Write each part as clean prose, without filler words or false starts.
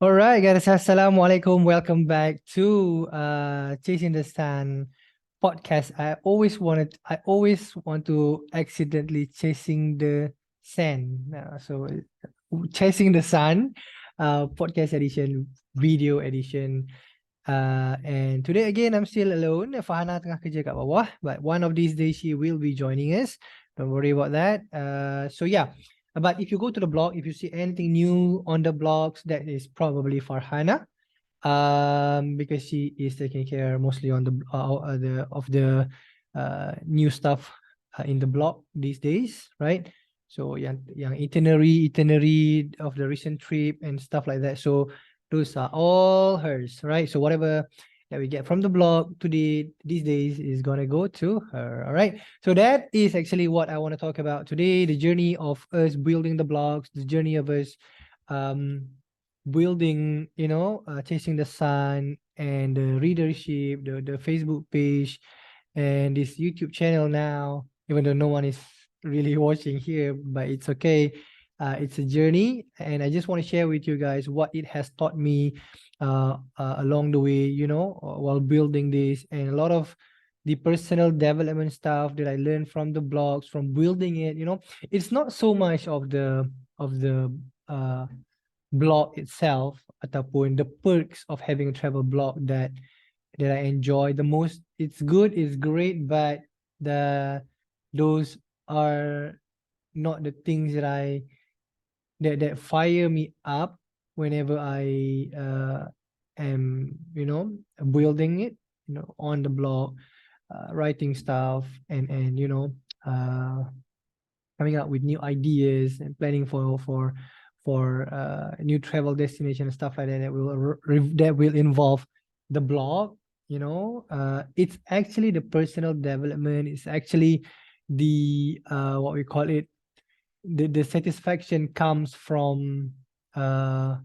All right, guys. Assalamu alaikum. Welcome back to Chasing the Sun podcast. I always want to accidentally chasing the sun. Chasing the sun, podcast edition, video edition. And today again, I'm still alone. Fahana tengah kerja kat bawah, but one of these days she will be joining us. Don't worry about that. So yeah, but if you go to the blog, if you see anything new on the blogs, that is probably Farhana, because she is taking care mostly on the new stuff in the blog these days, right? So yang itinerary of the recent trip and stuff like that. So those are all hers, right? So whatever that we get from the blog today, these days, is gonna go to her. All right. So that is actually what I want to talk about today: the journey of us building the blogs, the journey of us um building, chasing the sun, and the readership, the Facebook page, and this YouTube channel now, even though no one is really watching here, but it's okay. It's a journey, and I just want to share with you guys what it has taught me along the way, while building this, and a lot of the personal development stuff that I learned from the blogs, from building it. It's not so much of the blog itself ataupun the perks of having a travel blog that I enjoy the most. It's good, it's great, but the those are not the things that fire me up whenever I am building it, on the blog, writing stuff, and coming up with new ideas and planning for new travel destination and stuff like that that will involve the blog. It's actually the personal development. It's actually the what we call it, the satisfaction comes from uh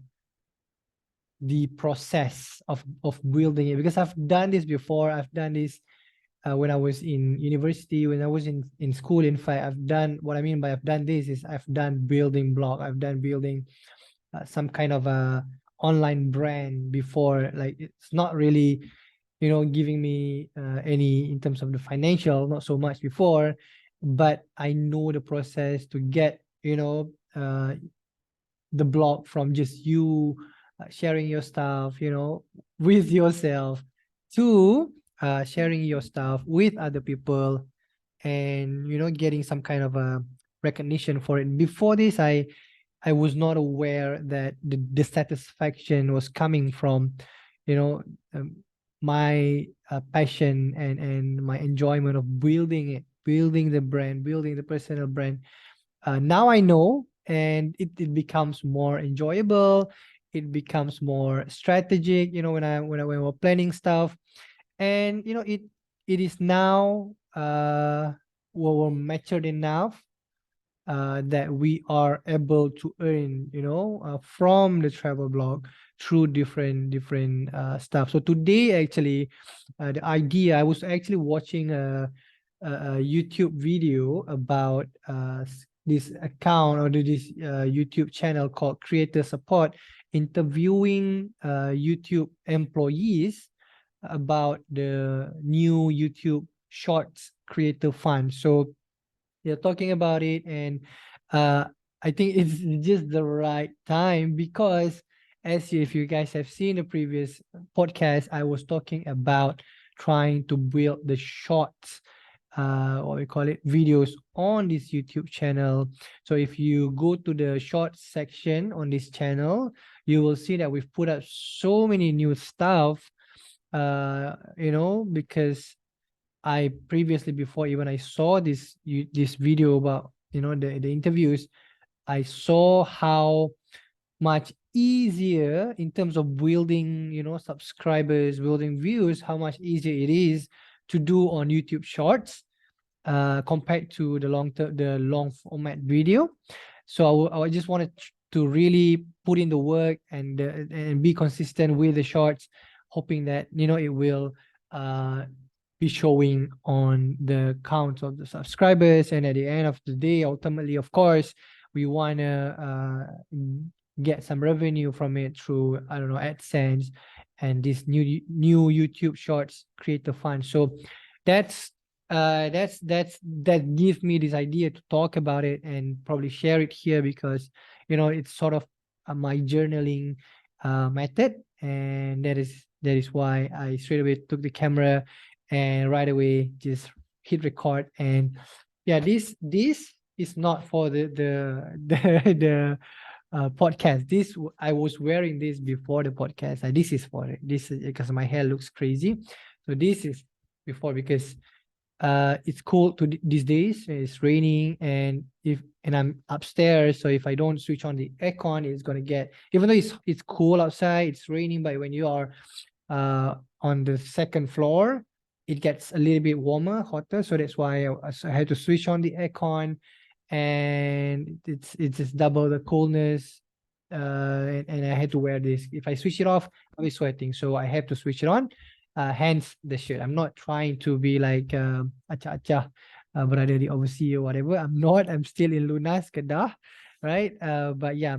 the process of building it, because I've done this before. I've done this when I was in university, when I was in school. In fact, I've done, what I mean by I've done this is I've done building blog. I've done building some kind of a online brand before. Like, it's not really, giving me any in terms of the financial, not so much before, but I know the process to get, the blog from just you sharing your stuff, with yourself, to sharing your stuff with other people, and getting some kind of a recognition for it. Before this, I was not aware that the satisfaction was coming from, you know um, my passion and my enjoyment of building it, building the brand, building the personal brand. Now I know, and it becomes more enjoyable. It becomes more strategic, when we're planning stuff. And it is now we're matured enough that we are able to earn, from the travel blog through different stuff. So today, actually, the idea, I was actually watching a YouTube video about this account, or this YouTube channel called Creator Support, interviewing YouTube employees about the new YouTube Shorts Creator Fund. So they're talking about it, and uh I think it's just the right time, because if you guys have seen the previous podcast, I was talking about trying to build the shorts, what we call it, videos on this YouTube channel. So if you go to the shorts section on this channel, you will see that we've put up so many new stuff, because I previously, before even I saw this video about, the interviews, I saw how much easier in terms of building, subscribers, building views, how much easier it is to do on YouTube Shorts compared to the long format video. So I just wanted to really put in the work and be consistent with the shorts, hoping that it will be showing on the count of the subscribers. And at the end of the day, ultimately, of course, we want to get some revenue from it through, I don't know, AdSense and this new YouTube Shorts Creator Fund. So that's that gives me this idea to talk about it and probably share it here, because it's sort of my journaling method, and that is why I straight away took the camera and right away just hit record. And yeah, this is not for the podcast. I was wearing this before the podcast. This is for it. This is because my hair looks crazy. So this is before, because it's cold these days. It's raining, and I'm upstairs, so if I don't switch on the aircon, it's gonna get, even though it's cool outside, it's raining, but when you are on the second floor, it gets a little bit warmer, hotter. So that's why I had to switch on the aircon, and it's just double the coolness. And I had to wear this. If I switch it off, I'll be sweating. So I have to switch it on. Hence the shirt. I'm not trying to be like acha acha brother the overseas or whatever. I'm not. I'm still in Lunas, Kedah, right? But yeah,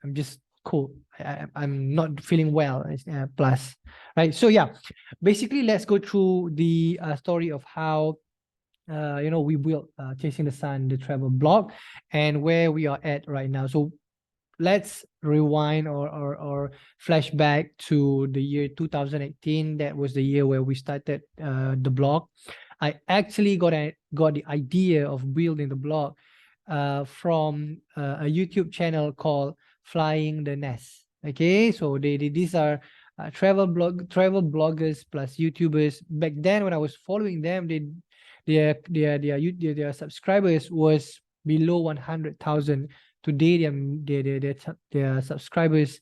I'm just cool. I'm not feeling well. Plus, right? So yeah, basically, let's go through the story of how we built Chasing the Sun, the travel blog, and where we are at right now. So let's rewind or flashback to the year 2018. That was the year where we started the blog. I actually got the idea of building the blog from a YouTube channel called Flying the Nest. Okay, so these are travel bloggers plus YouTubers. Back then, when I was following them, their subscribers was below 100,000. Today their subscribers,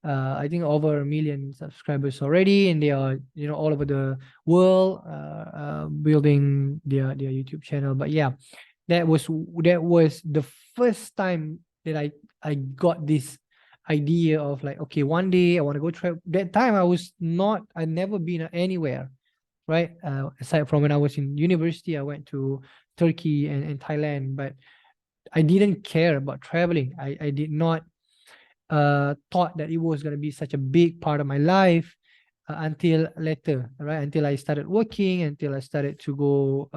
I think over 1 million subscribers already, and they are all over the world building their YouTube channel. But yeah, that was the first time that I got this idea of like, okay, one day I want to go travel. That time I never been anywhere, right? Aside from when I was in university, I went to Turkey and Thailand, but I didn't care about traveling. I did not thought that it was going to be such a big part of my life until later, right? Until I started working, until I started to go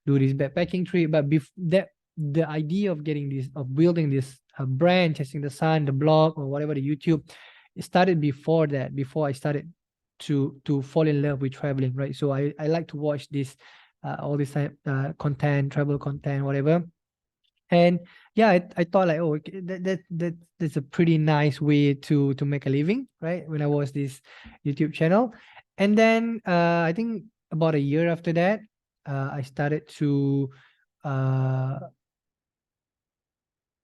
do this backpacking trip. But the idea of building this brand, Chasing the Sun, the blog, or whatever, the YouTube, it started before that, before I started to fall in love with traveling, right? So I like to watch this all this content, travel content, whatever. And yeah, I thought like, oh, okay, that's a pretty nice way to make a living, right? When I was this YouTube channel. And then I think about a year after that, I started uh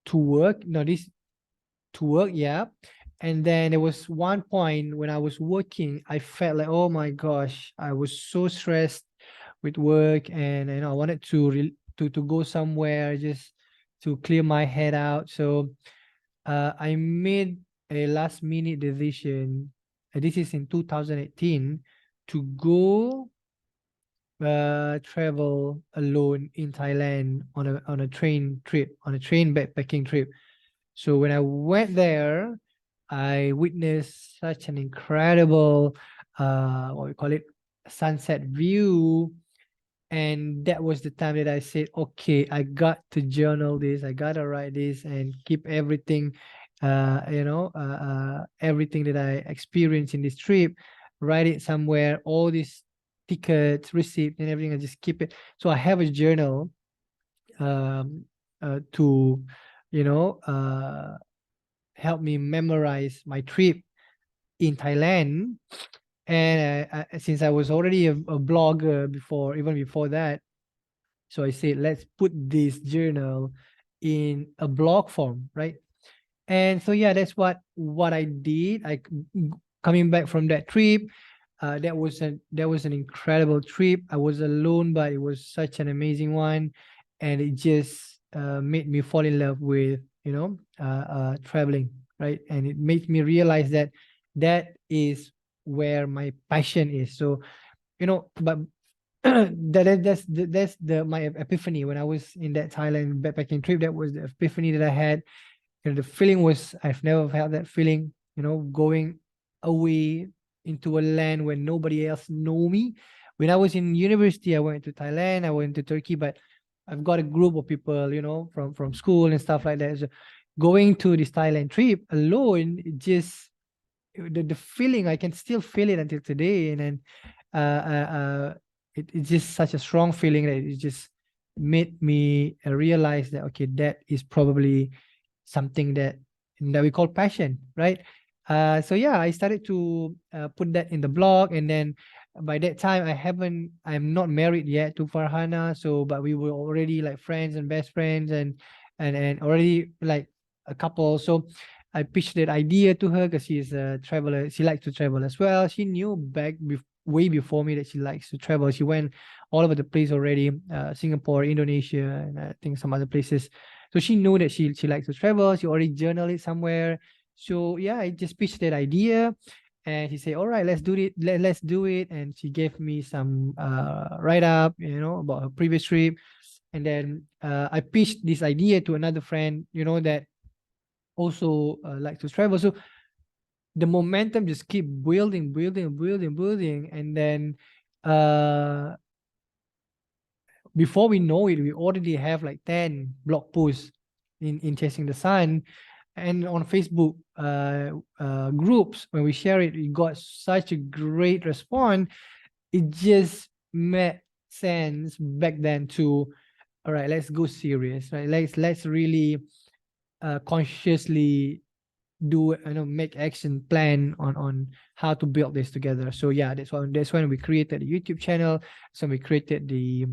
to work. No, this to work, yeah. And then there was one point when I was working, I felt like, oh my gosh, I was so stressed with work, and I wanted to go somewhere just to clear my head out. So I made a last minute decision. This is in 2018, to go travel alone in Thailand on a train trip, on a train backpacking trip. So when I went there, I witnessed such an incredible what we call it, sunset view. And that was the time that I said, okay, I got to journal this, I gotta write this and keep everything, everything that I experienced in this trip, write it somewhere, all these tickets, receipt, and everything. I just keep it. So I have a journal to, you know, help me memorize my trip in Thailand. And since I was already a blogger before, even before that, so I said, let's put this journal in a blog form, right? And so yeah, that's what I did. Coming back from that trip, that was an incredible trip. I was alone, but it was such an amazing one, and it just made me fall in love with traveling, right? And it made me realize that that is where my passion is. So but that's my epiphany when I was in that Thailand backpacking trip. That was the epiphany that I had. the feeling was, I've never felt that feeling, going away into a land where nobody else know me. When I was in university, I went to Thailand, I went to Turkey, but I've got a group of people, from school and stuff like that. So going to this Thailand trip alone, it just, the feeling, I can still feel it until today. And then it's just such a strong feeling that it just made me realize that, okay, that is probably something that we call passion, right? So yeah, I started to put that in the blog. And then by that time, I'm not married yet to Farhana. So but we were already like friends and best friends, and already like a couple. So I pitched that idea to her because she's a traveler. She likes to travel as well. She knew way before me that she likes to travel. She went all over the place already, Singapore, Indonesia, and I think some other places. So she knew that she likes to travel. She already journaled it somewhere. So yeah, I just pitched that idea, and she said, "All right, let's do it. Let's do it." And she gave me some write up, about her previous trip. And then I pitched this idea to another friend, that also likes to travel. So the momentum just keep building, building, building, building, and then uh before we know it, we already have like 10 blog posts in Chasing the Sun. And on Facebook groups, when we share it, we got such a great response. It just made sense back then to, all right, let's go serious, right? Let's really consciously do, make action plan on how to build this together. So yeah, that's when we created the YouTube channel. So we created the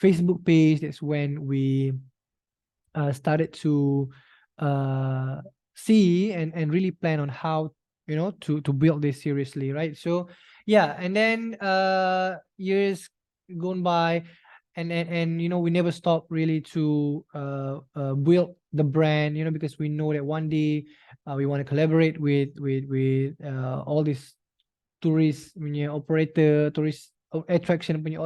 Facebook page. That's when we started to uh, see and really plan on how, to build this seriously, right? So yeah, and then years gone by, and we never stop really to build the brand, because we know that one day we want to collaborate with all these tourist punya operator, tourist attraction punya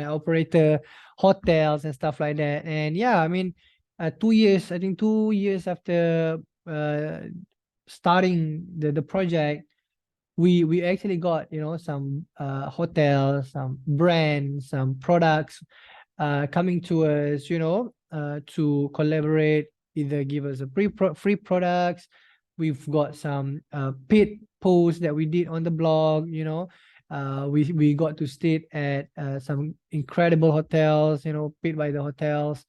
operator, hotels and stuff like that. And yeah, I mean, 2 years, I think 2 years after starting the project, we actually got, some hotels, some brands, some products coming to us, to collaborate, either give us a free products. We've got some paid posts that we did on the blog, we got to stay at some incredible hotels, paid by the hotels.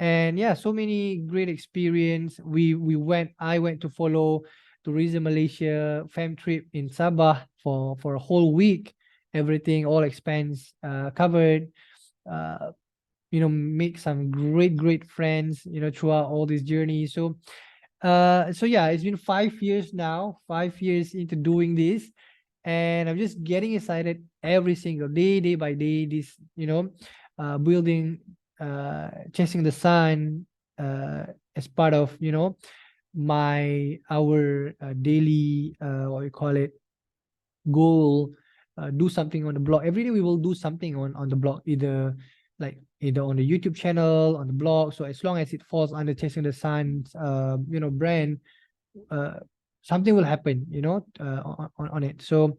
And yeah, so many great experience. I went to follow Tourism Malaysia fam trip in Sabah for a whole week, everything all expense covered. Make some great friends, throughout all this journey. So yeah, it's been 5 years now, 5 years into doing this, and I'm just getting excited every single day, day by day. This, building, Chasing the Sun, as part of, our daily, what we call it, goal. Do something on the blog every day. We will do something on the blog, either on the YouTube channel, on the blog. So as long as it falls under Chasing the Sun's brand, uh something will happen, on it. So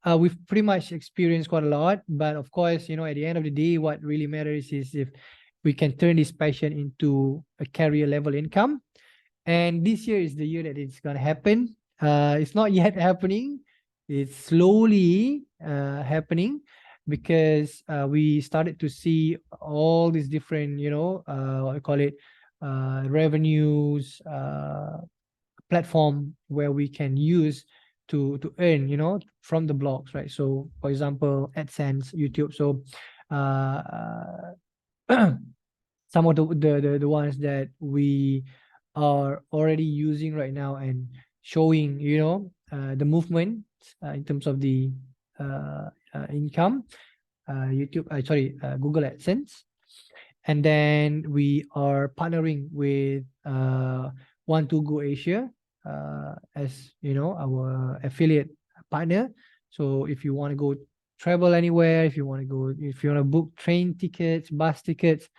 we've pretty much experienced quite a lot, but of course, at the end of the day, what really matters is if we can turn this passion into a career level income. And this year is the year that it's gonna happen. It's not yet happening. It's slowly happening, because we started to see all these different, what we call it, revenues, platform where we can use to earn, from the blogs, right? So for example, AdSense, YouTube. So uh, some of the ones that we are already using right now and showing, the movement in terms of the income, Google AdSense. And then we are partnering with One to Go Asia, as our affiliate partner. So if you want to go travel anywhere, if you want to book train tickets, bus tickets,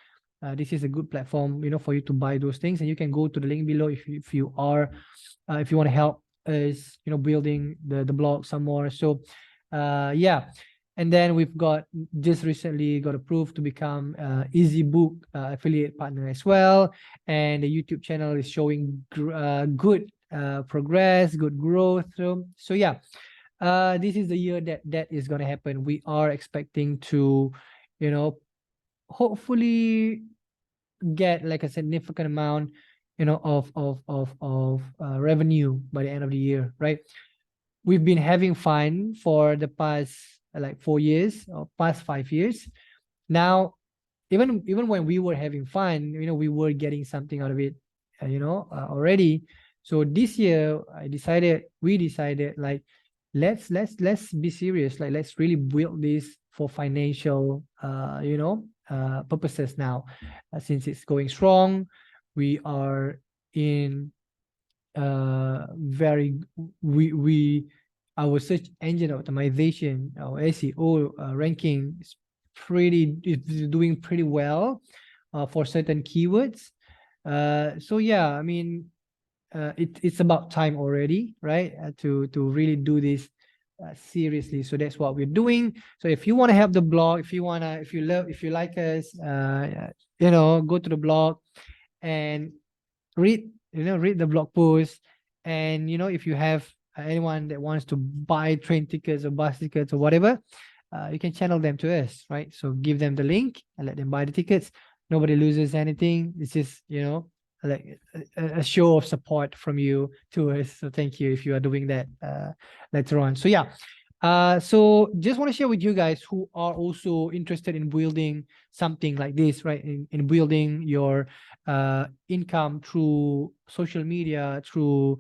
this is a good platform, for you to buy those things, and you can go to the link below if you are if you want to help us, building the blog some more. So yeah. And then we've got just recently got approved to become EasyBook affiliate partner as well, and the YouTube channel is showing good progress, good growth. So yeah, this is the year that is going to happen. We are expecting to, hopefully get like a significant amount, of revenue by the end of the year, right? We've been having fun for the past like 4 years or past 5 years. Now, even when we were having fun, we were getting something out of it, already. So this year, we decided, like, let's be serious. Like, let's really build this for financial, purposes now. Since it's going strong, we are in very we our search engine optimization, our SEO ranking is doing pretty well for certain keywords. So yeah, I mean, it's about time already, right? To really do this seriously. So that's what we're doing. So if you want to help the blog, if you like us, go to the blog and read the blog post. And if you have anyone that wants to buy train tickets or bus tickets or whatever, you can channel them to us, right? So give them the link and let them buy the tickets. Nobody loses anything. It's just, like a show of support from you to us. So thank you if you are doing that later on. So yeah, so just want to share with you guys who are also interested in building something like this, right? In building your income through social media, through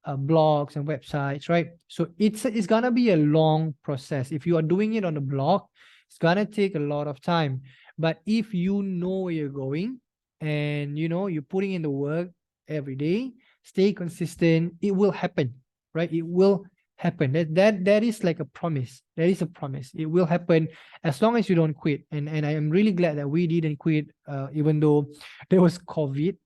blogs and websites, right? So it's gonna be a long process. If you are doing it on a blog, it's gonna take a lot of time. But if you know where you're going, and you're putting in the work every day, stay consistent, it will happen, right? It will happen. That is like a promise. That is a promise. It will happen as long as you don't quit. And I am really glad that we didn't quit, even though there was COVID,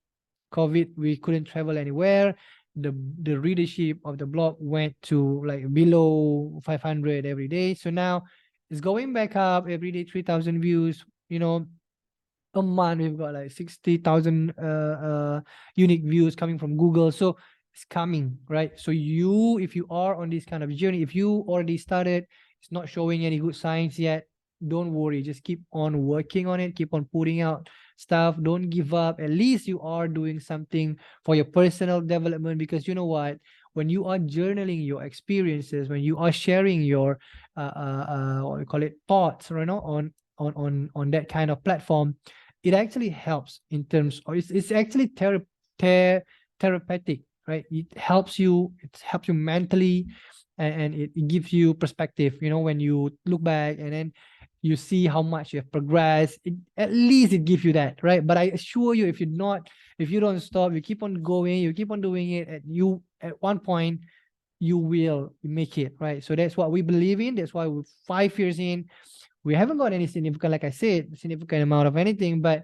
we couldn't travel anywhere. The readership of the blog went to like below 500 every day. So now it's going back up every day, 3,000 views. A month we've got like 60,000 unique views coming from Google. So it's coming, right? So if you are on this kind of journey, if you already started, it's not showing any good signs yet, don't worry. Just keep on working on it, keep on putting out stuff. Don't give up. At least you are doing something for your personal development, because you know what, when you are journaling your experiences, when you are sharing your what we call it, thoughts, on that kind of platform, it actually helps in terms, or it's actually therapeutic, right? It helps you mentally, and it gives you perspective, when you look back and then you see how much you have progressed. At least it gives you that, right? But I assure you, if you don't stop, you keep on going, you keep on doing it, at one point you will make it, right? So that's what we believe in. That's why we're 5 years in. We haven't got any significant, like I said, significant amount of anything, but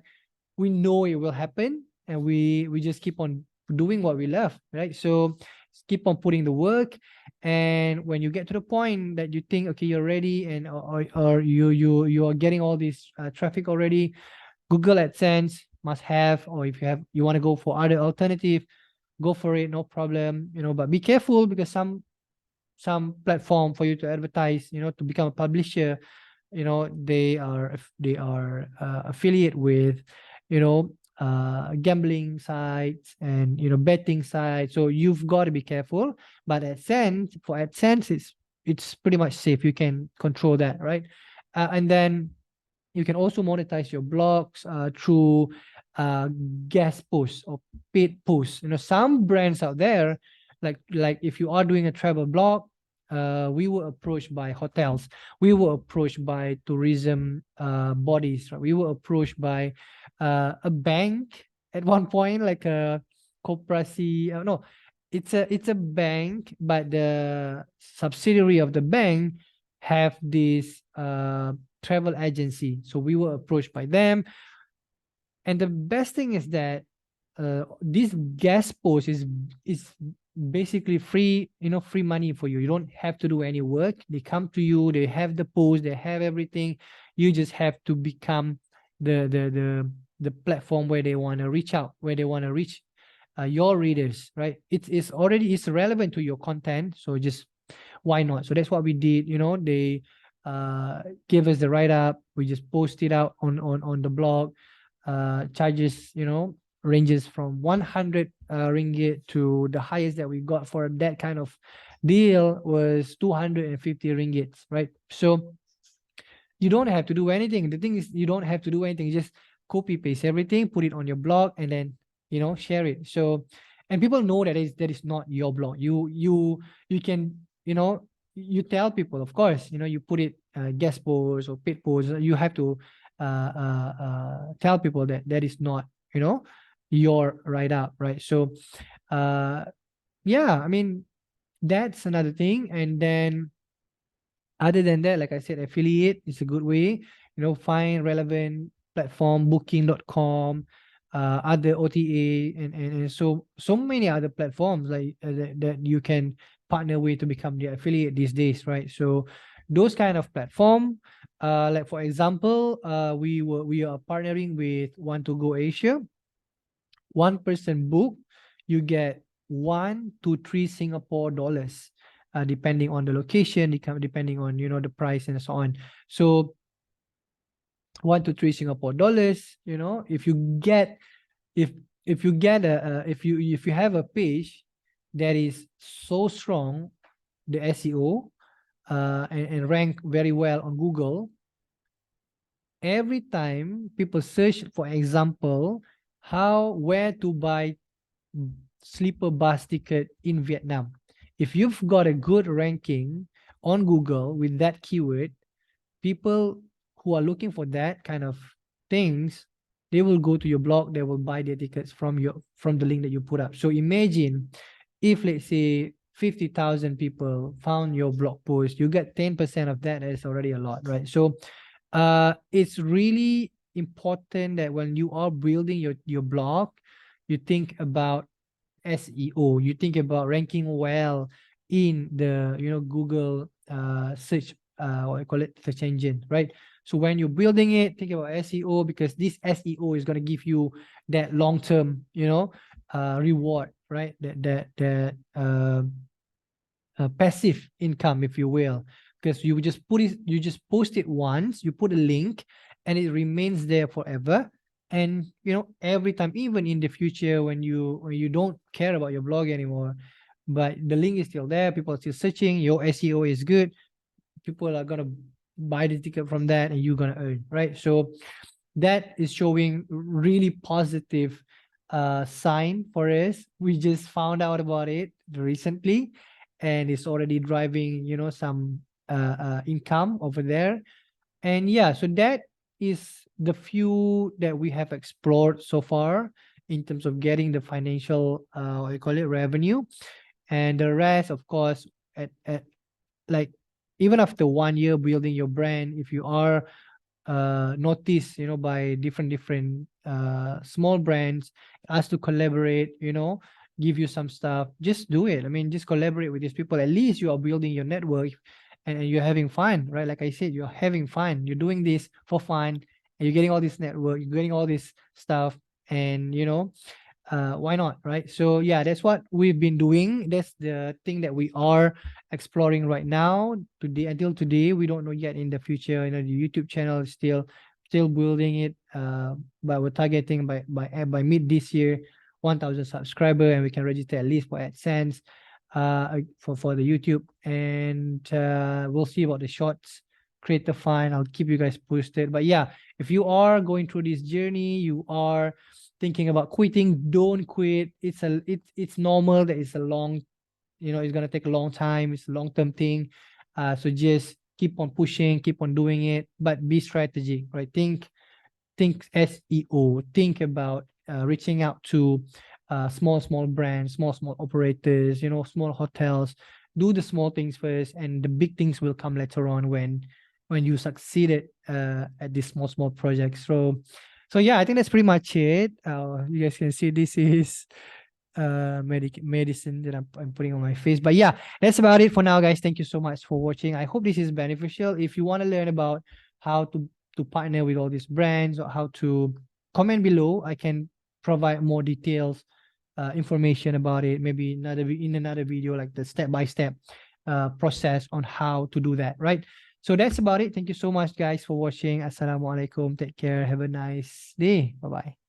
we know it will happen, and we just keep on doing what we love, right? So keep on putting the work, and when you get to the point that you think, okay, you're ready, and or you are getting all this traffic already, Google AdSense must have, or if you want to go for other alternative, go for it, no problem, but be careful, because some platform for you to advertise, to become a publisher, they are affiliate with, gambling sites and betting sites. So you've got to be careful. But for AdSense, it's pretty much safe. You can control that, right? And then you can also monetize your blogs through guest posts or paid posts. Some brands out there, like if you are doing a travel blog, we were approached by hotels, we were approached by tourism bodies, right? We were approached by a bank at one point, like a Koperasi. No, it's a bank, but the subsidiary of the bank have this travel agency. So we were approached by them, And the best thing is that this guest post is basically free, free money for you. You don't have to do any work. They come to you, they have the post, they have everything. You just have to become the platform where they want to reach out, where they want to reach your readers, right? It's already it's relevant to your content, so just why not? So that's what we did. They give us the write up, we just post it out on the blog. Charges, ranges from 100 ringgit to the highest that we got for that kind of deal was 250 ringgits, right? So you don't have to do anything. The thing is, you don't have to do anything. You just copy paste everything, put it on your blog, and then share it. So, and people know that is not your blog. You can you tell people, of course, you put it guest post or paid post. You have to tell people that that is not your write up, right? So, yeah, I mean that's another thing. And then other than that, like I said, affiliate is a good way. Find relevant platform, booking.com, other OTA, and so many other platforms like that you can partner with to become the affiliate these days, right? So those kind of platform, like for example, we are partnering with Want to Go Asia. One person book, you get 1 to 3 Singapore dollars, depending on the location, depending on the price and so on. So 1 to 3 Singapore dollars. If you get if you get if you have a page that is so strong, the SEO, and rank very well on Google, every time people search, for example, where to buy sleeper bus ticket in Vietnam, if you've got a good ranking on Google with that keyword, people who are looking for that kind of things, they will go to your blog, they will buy their tickets from the link that you put up. So imagine if, let's say, 50,000 people found your blog post, you get 10% of that. Is already a lot, right? So it's really important that when you are building your blog, you think about SEO, you think about ranking well in the Google search, what I call it, search engine, right? So when you're building it, think about SEO, because this SEO is going to give you that long-term reward, right? That passive income, if you will, because you just post it once, you put a link, and it remains there forever. And every time, even in the future, when you don't care about your blog anymore, but the link is still there, people are still searching, your SEO is good, people are gonna buy the ticket from that, and you're gonna earn, right? So that is showing really positive sign for us. We just found out about it recently, and it's already driving some income over there. And yeah, so that is the few that we have explored so far in terms of getting the financial what you call it, revenue. And the rest, of course, at like, even after 1 year building your brand, if you are noticed by different small brands, ask to collaborate, give you some stuff, just do it. I mean, just collaborate with these people. At least you are building your network, and you're having fun, right? Like I said, you're having fun, you're doing this for fun, and you're getting all this network, you're getting all this stuff. And why not, right? So yeah, that's what we've been doing. That's the thing that we are exploring right now. Today, until today, we don't know yet in the future. The YouTube channel is still building it, but we're targeting by mid this year 1,000 subscriber, and we can register at least for AdSense for the YouTube. And we'll see about the shorts creator fine. I'll keep you guys posted. But yeah, if you are going through this journey, you are thinking about quitting, don't quit. It's normal that it's a long, it's going to take a long time. It's a long-term thing. So just keep on pushing, keep on doing it, but be strategic, right? Think SEO, think about reaching out to small brands, small operators, small hotels. Do the small things first, and the big things will come later on when you succeeded at these small projects. So So yeah, I think that's pretty much it. You guys can see this is medicine that I'm putting on my face. But yeah, that's about it for now, guys. Thank you so much for watching. I hope this is beneficial. If you want to learn about how to partner with all these brands or how to, comment below. I can provide more details, information about it. Maybe in another video, like the step-by-step process on how to do that. Right. So that's about it. Thank you so much, guys, for watching. Assalamualaikum. Take care. Have a nice day. Bye bye.